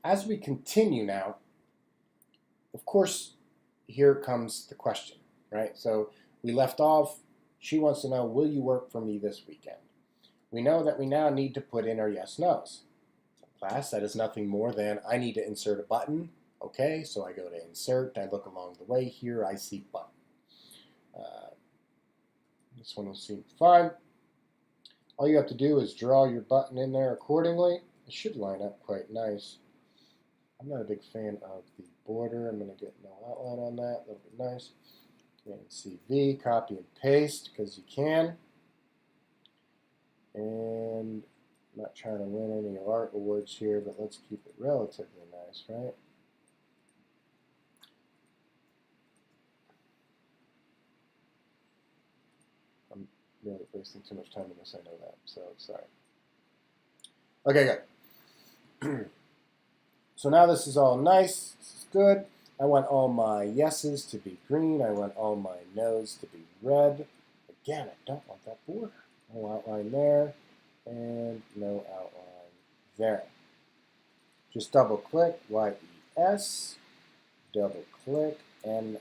As we continue now, of course, here comes the question, right? So we left off, she wants to know, will you work for me this weekend? We know that we now need to put in our yes, no's. Class, that is nothing more than I need to insert a button. Okay, so I go to insert, I look along the way here, I see button. This one will seem fine. All you have to do is draw your button in there accordingly. It should line up quite nice. I'm not a big fan of the border. I'm going to get no outline on that. That'll be nice. And CV, copy and paste because you can. And I'm not trying to win any art awards here, but let's keep it relatively nice, right? I'm really wasting too much time on this, I know that, so sorry. Okay, good. So now this is all nice. This is good. I want all my yeses to be green. I want all my no's to be red. Again, I don't want that border. No outline there, and no outline there. Just double click, YES, double click, NO.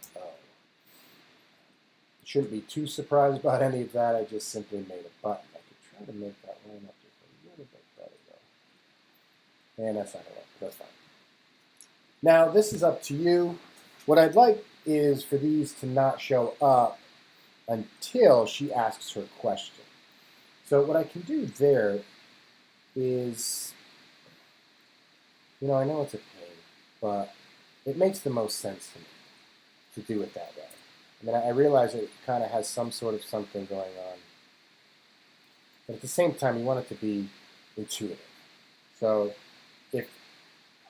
Shouldn't be too surprised about any of that. I just simply made a button. I could try to make that line up just a little bit better though. And that's not going to work. That's fine. Now, this is up to you. What I'd like is for these to not show up until she asks her question. So what I can do there is, I know it's a pain, but it makes the most sense to me to do it that way. I mean, I realize it kind of has some sort of something going on, but at the same time, you want it to be intuitive. So if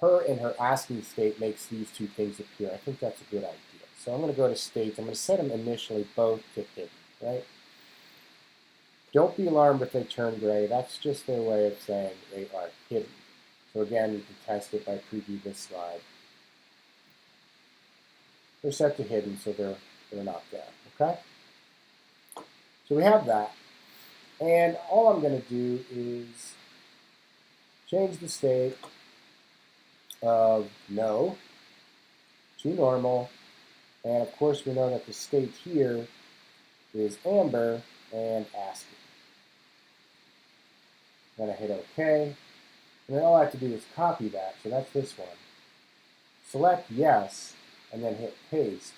her in her asking state makes these two things appear, I think that's a good idea. So I'm going to go to states. I'm going to set them initially both to hidden, right? Don't be alarmed if they turn gray. That's just their way of saying they are hidden. So again, you can test it by preview this slide. They're set to hidden, so they're not there, okay? So we have that. And all I'm going to do is change the state of no to normal. And of course, we know that the state here is amber and ASCII. Then I hit OK. And then all I have to do is copy that. So that's this one. Select yes, and then hit paste.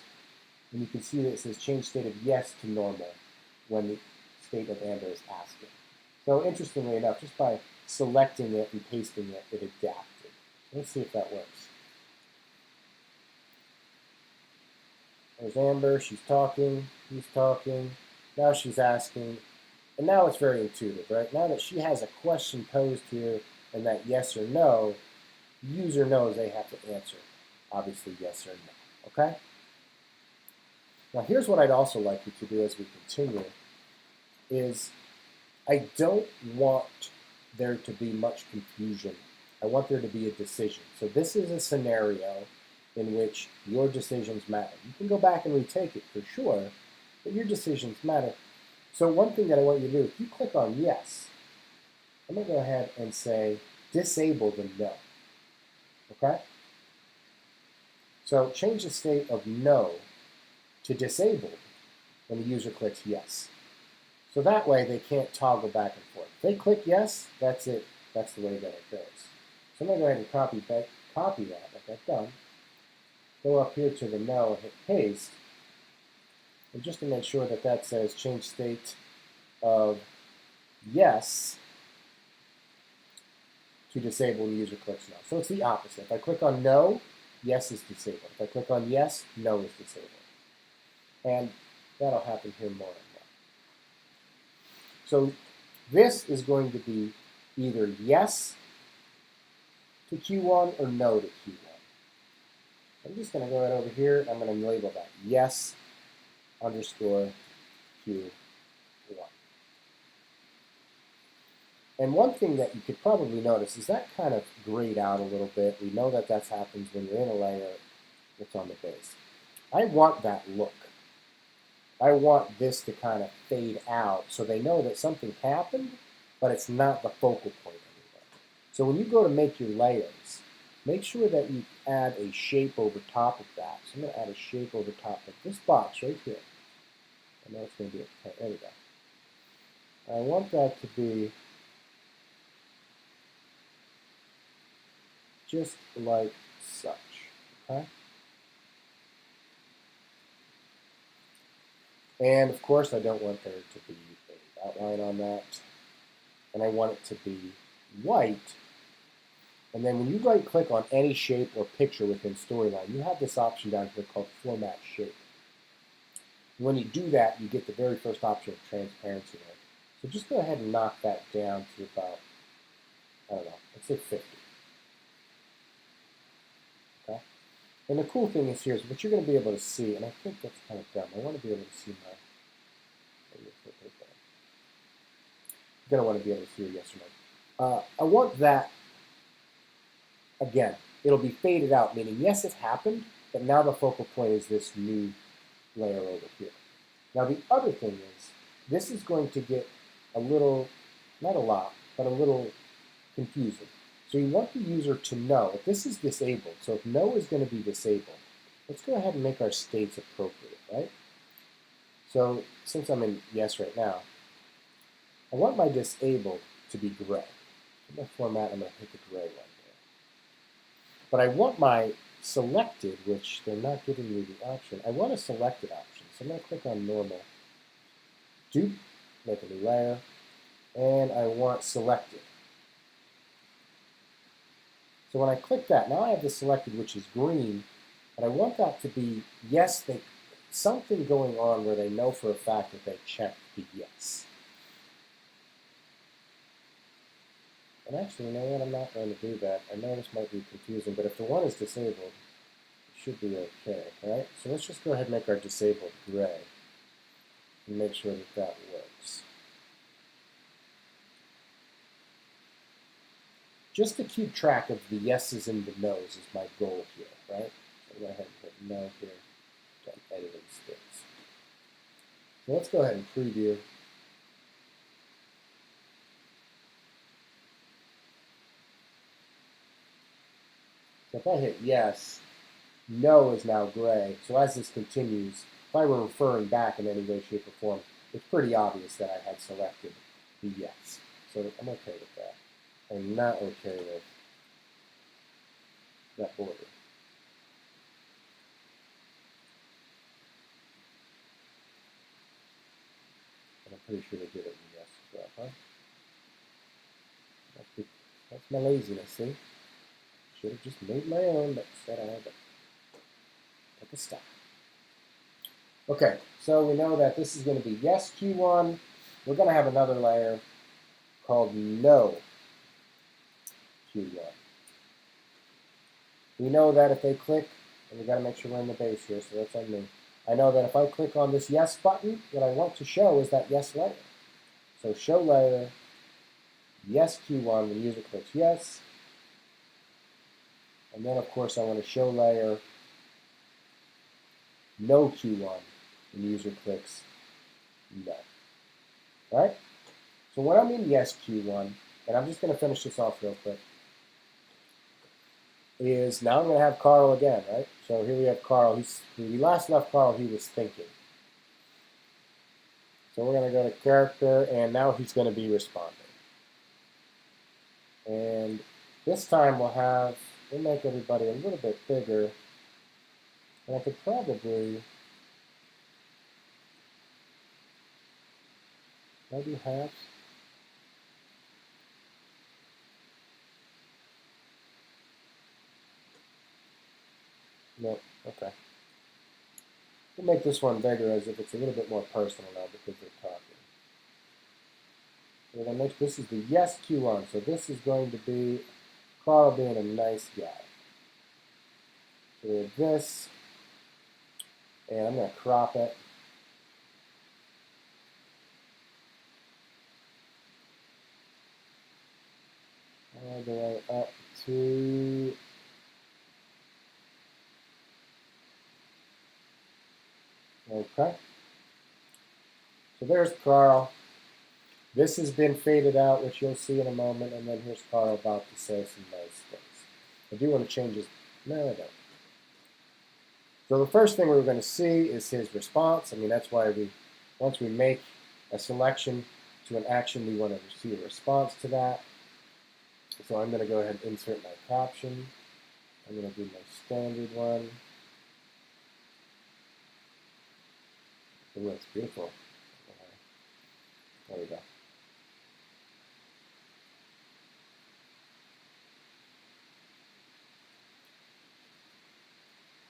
And you can see that it says change state of yes to normal when the state of amber is ASCII. So interestingly enough, just by selecting it and pasting it, it adapted. Let's see if that works. There's Amber, she's talking, he's talking, now she's asking, and now it's very intuitive, right? Now that she has a question posed here and that yes or no, the user knows they have to answer, obviously yes or no, okay? Now here's what I'd also like you to do as we continue is I don't want there to be much confusion. I want there to be a decision. So this is a scenario in which your decisions matter. You can go back and retake it for sure, but your decisions matter. So one thing that I want you to do, if you click on yes, I'm going to go ahead and say disable the no. Okay? So change the state of no to disabled when the user clicks yes. So that way they can't toggle back and forth. If they click yes, that's it. That's the way that it goes. So I'm going to go ahead and copy that like I've done. Go up here to the no and hit paste. And just to make sure that that says change state of yes to disable when the user clicks no. So it's the opposite. If I click on no, yes is disabled. If I click on yes, no is disabled. And that'll happen here more and more. So this is going to be either yes to Q1 or no to Q1. I'm just going to go right over here. I'm going to label that yes underscore Q1. And one thing that you could probably notice is that kind of grayed out a little bit. We know that that happens when you're in a layer that's on the base. I want that look. I want this to kind of fade out so they know that something happened, but it's not the focal point anymore. So when you go to make your layers, make sure that you add a shape over top of that. So I'm going to add a shape over top of this box right here. I know it's going to be okay. There we go. I want that to be just like such. Okay? And of course, I don't want there to be an outline on that. And I want it to be white. And then when you right click on any shape or picture within Storyline, you have this option down here called Format Shape. And when you do that, you get the very first option of transparency there. So just go ahead and knock that down to about, I don't know, let's say 50. Okay? And the cool thing is here is what you're going to be able to see, and I think that's kind of dumb. I want to be able to see my, you're going to want to be able to see your yes or no. I want that, again, it'll be faded out, meaning yes, it happened, but now the focal point is this new layer over here. Now the other thing is, this is going to get a little, not a lot, but a little confusing. So you want the user to know if this is disabled. So if no is going to be disabled, let's go ahead and make our states appropriate, right? So since I'm in yes right now, I want my disabled to be gray. In my format, I'm going to hit the gray one there. But I want my selected, which they're not giving me the option, I want a selected option. So I'm going to click on normal, dupe, make a new layer, and I want selected. So when I click that, now I have the selected, which is green, but I want that to be yes, something going on where they know for a fact that they checked the yes. And actually, you know what, I'm not going to do that. I know this might be confusing, but if the one is disabled, it should be okay, right? So let's just go ahead and make our disabled gray and make sure that that works. Just to keep track of the yeses and the nos is my goal here, right? So I'm going to go ahead and hit no here to editing states. So let's go ahead and preview. So if I hit yes, no is now gray. So as this continues, if I were referring back in any way, shape, or form, it's pretty obvious that I had selected the yes. So I'm okay with that. I'm not okay with that border. And I'm pretty sure they did it in yes as well, huh? That's my laziness, see? Should have just made my own, but instead I had to take a stop. Okay, so we know that this is going to be yes Q1. We're going to have another layer called no Q1. We know that if they click, and we got to make sure we're in the base here, so that's on me. I know that if I click on this yes button, what I want to show is that yes layer. So show layer, yes Q1, when the user clicks yes. And then, of course, I want to show layer, no Q1, when the user clicks no. All right? So when I'm in yes Q1, and I'm just going to finish this off real quick, is now I'm going to have Carl again, right? So here we have Carl. When we last left Carl, he was thinking. So we're going to go to character, and now he's going to be responding. And this time we'll make everybody a little bit bigger. And I could probably maybe half. No, okay. We'll make this one bigger as if it's a little bit more personal now because they're talking. So we're going to make this is the yes Q1. So this is going to be Carl being a nice guy. So we have this, and I'm going to crop it. All the way up to okay. So there's Carl. This has been faded out, which you'll see in a moment, and then here's Carl about to say some nice things. I do want to change his, no I don't. So the first thing we're going to see is his response. I mean, that's why once we make a selection to an action, we want to see a response to that. So I'm going to go ahead and insert my caption. I'm going to do my standard one. Ooh, that's beautiful. There we go.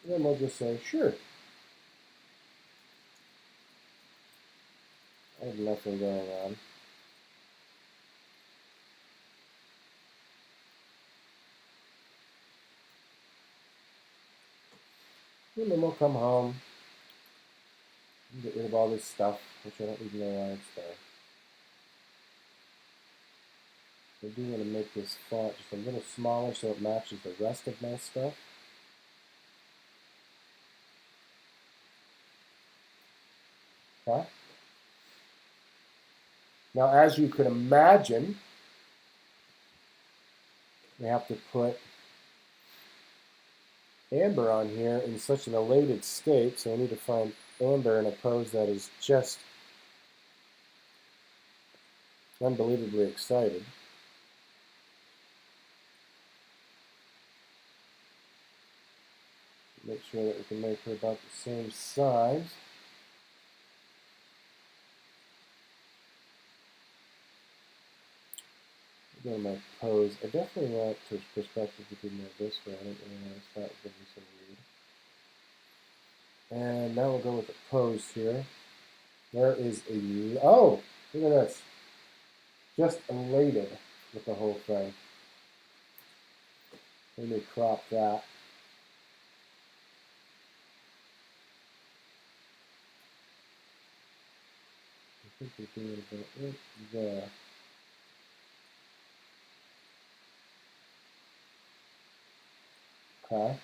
And then we'll just say, sure. I have nothing going on. And then we'll come home and get rid of all this stuff, which I don't even know why it's there. I do want to make this font just a little smaller so it matches the rest of my stuff. Okay. Now, as you could imagine, we have to put Amber on here in such an elated state, so I need to find Amber in a pose that is just unbelievably excited. Make sure that we can make her about the same size. Again, my pose, I definitely want to perspective to be more this way. I didn't realize that was going to be so weird. And now we'll go with the pose here. There is a, oh, look at this. Just elated with the whole thing. Let me crop that. I think we're doing about it there. Okay.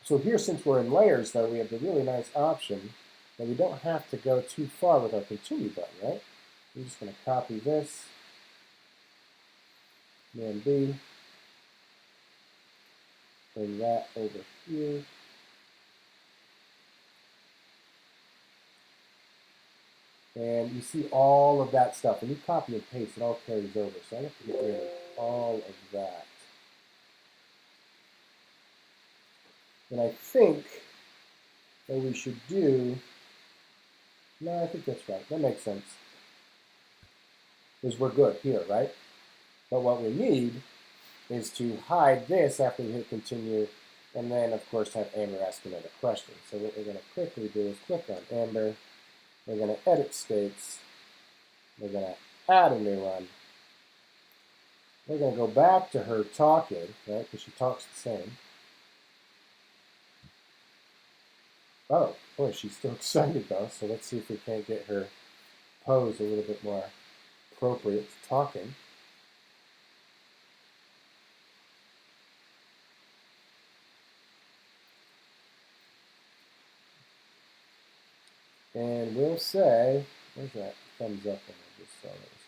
So here, since we're in layers, though, we have the really nice option that we don't have to go too far with our continue button, right? I'm just going to copy this, Command B, bring that over here. And you see all of that stuff. When you copy and paste, it all carries over. So I have to get rid of all of that. And I think what we should do, no, I think that's right. That makes sense. Is we're good here, right? But what we need is to hide this after we hit continue, and then, of course, have Amber ask another question. So what we're going to quickly do is click on Amber. We're going to edit states. We're going to add a new one. We're going to go back to her talking, right, because she talks the same. Oh, boy, she's still excited, though, so let's see if we can't get her pose a little bit more appropriate to talking. And we'll say, where's that thumbs up one I just saw that was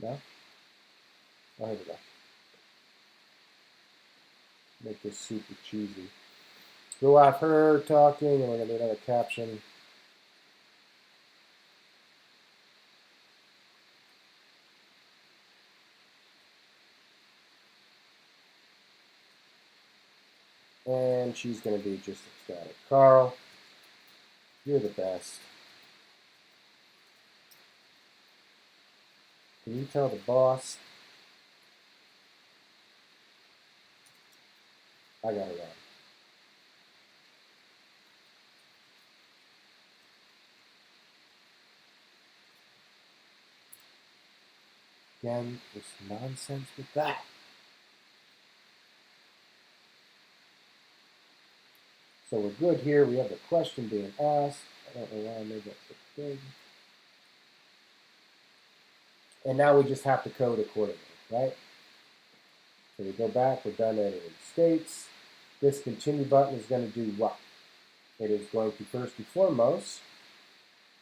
nice? No? Oh, here we go. Make this super cheesy. Go off her talking, and we're going to do another caption. And she's going to be just ecstatic. Carl, you're the best. Can you tell the boss I got it on? Again, this nonsense with that. So we're good here. We have the question being asked. I don't know why I made that so big. And now we just have to code accordingly, right? So we go back, we're done editing states. This continue button is going to do what? It is going to first and foremost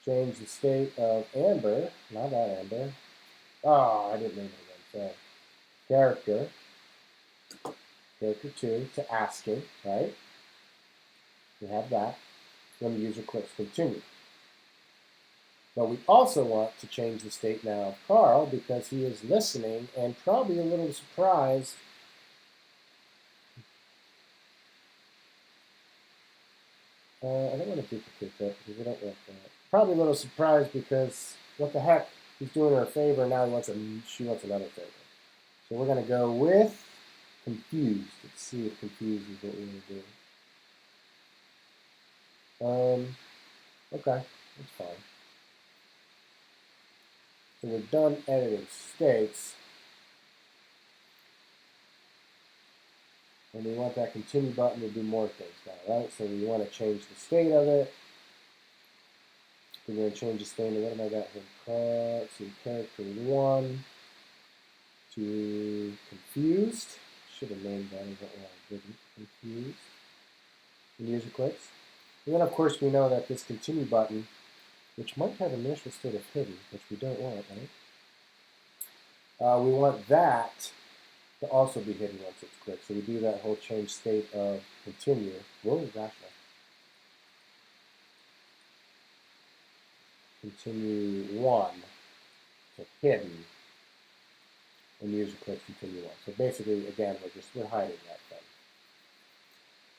change the state of Amber, not that Amber. Oh, I didn't name it again, sorry. Character 2 to asking, right? We have that. When the user clicks continue. But we also want to change the state now of Carl because he is listening and probably a little surprised. I don't want to duplicate that because we don't want that. Probably a little surprised because what the heck? He's doing her a favor and now she wants another favor. So we're going to go with confused. Let's see if confused is what we're going to do. Okay, that's fine. So we're done editing states. And we want that continue button to do more things now, right? So we want to change the state of it. We're going to change the state of what am I got here? To character 1 to confused. Should have named that, but I didn't. Confused. And user clicks. And then of course we know that this continue button, which might have an initial state of hidden, which we don't want, right? We want that to also be hidden once it's clicked. So we do that whole change state of continue. Whoa, gosh. Continue 1 to hidden and user clicks continue 1. So basically, again, we're hiding that thing.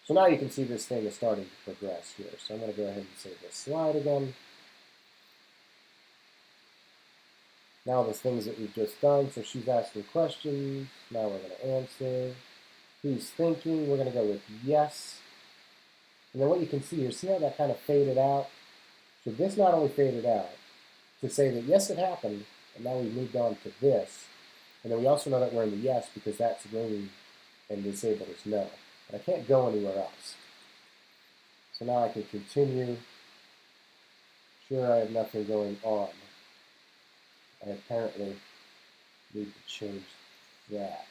So now you can see this thing is starting to progress here. So I'm going to go ahead and save this slide again. Now the things that we've just done. So she's asking questions. Now we're going to answer. He's thinking. We're going to go with yes. And then what you can see here, see how that kind of faded out? So this not only faded out to say that yes, it happened, and now we've moved on to this. And then we also know that we're in the yes because that's green and disabled is no. And I can't go anywhere else. So now I can continue. Sure, I have nothing going on. I apparently need to change that.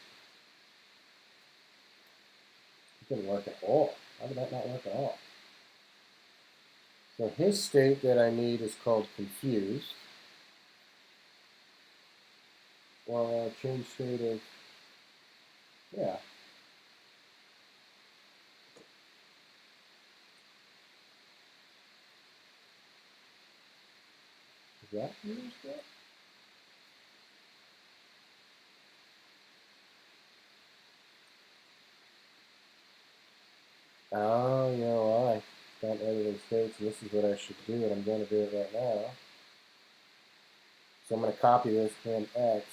It didn't work at all. How did that not work at all? So his state that I need is called confused. Well, change state of, yeah. Is that used yet? Oh, you know why? Done editing states, and this is what I should do, and I'm going to do it right now. So I'm going to copy this from X,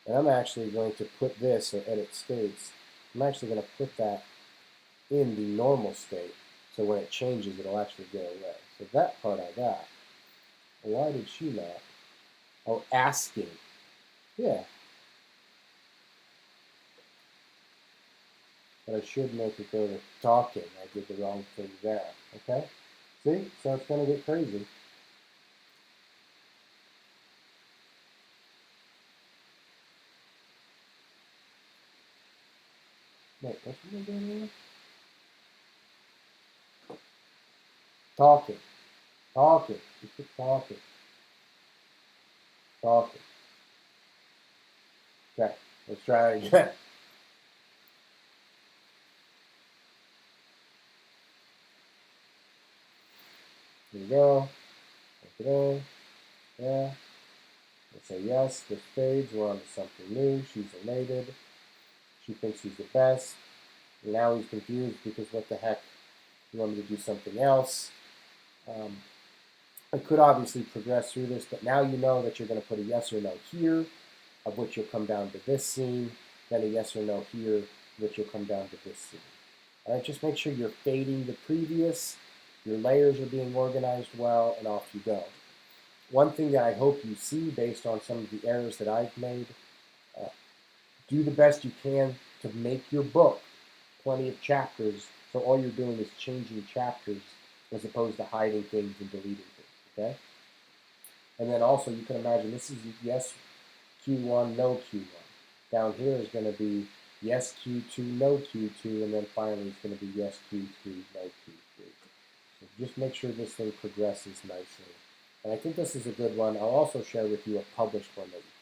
and I'm actually going to put this, or edit states, I'm actually going to put that in the normal state, so when it changes, it'll actually go away. So that part I got. Why did she not? Oh, asking. Yeah. But I should make it go to talking. I did the wrong thing there. Okay? See? So it's going to get crazy. Wait, what's the doing here? Talking. Talking. You keep talking. Talking. Okay, let's try it again. Here we go. Put it in. Yeah. Let's say yes. This fades. We're on to something new. She's elated. She thinks he's the best. And now he's confused because what the heck? You want me to do something else? I could obviously progress through this, but now you know that you're going to put a yes or no here, of which you'll come down to this scene, then a yes or no here, which you'll come down to this scene. All right, just make sure you're fading the previous, your layers are being organized well, and off you go. One thing that I hope you see based on some of the errors that I've made, do the best you can to make your book plenty of chapters, so all you're doing is changing chapters as opposed to hiding things and deleting things, okay? And then also you can imagine this is yes Q1, no Q1. Down here is going to be yes Q2, no Q2, and then finally it's going to be yes Q3, no Q3. So Just make sure this thing progresses nicely. And I think this is a good one. I'll also share with you a published one that you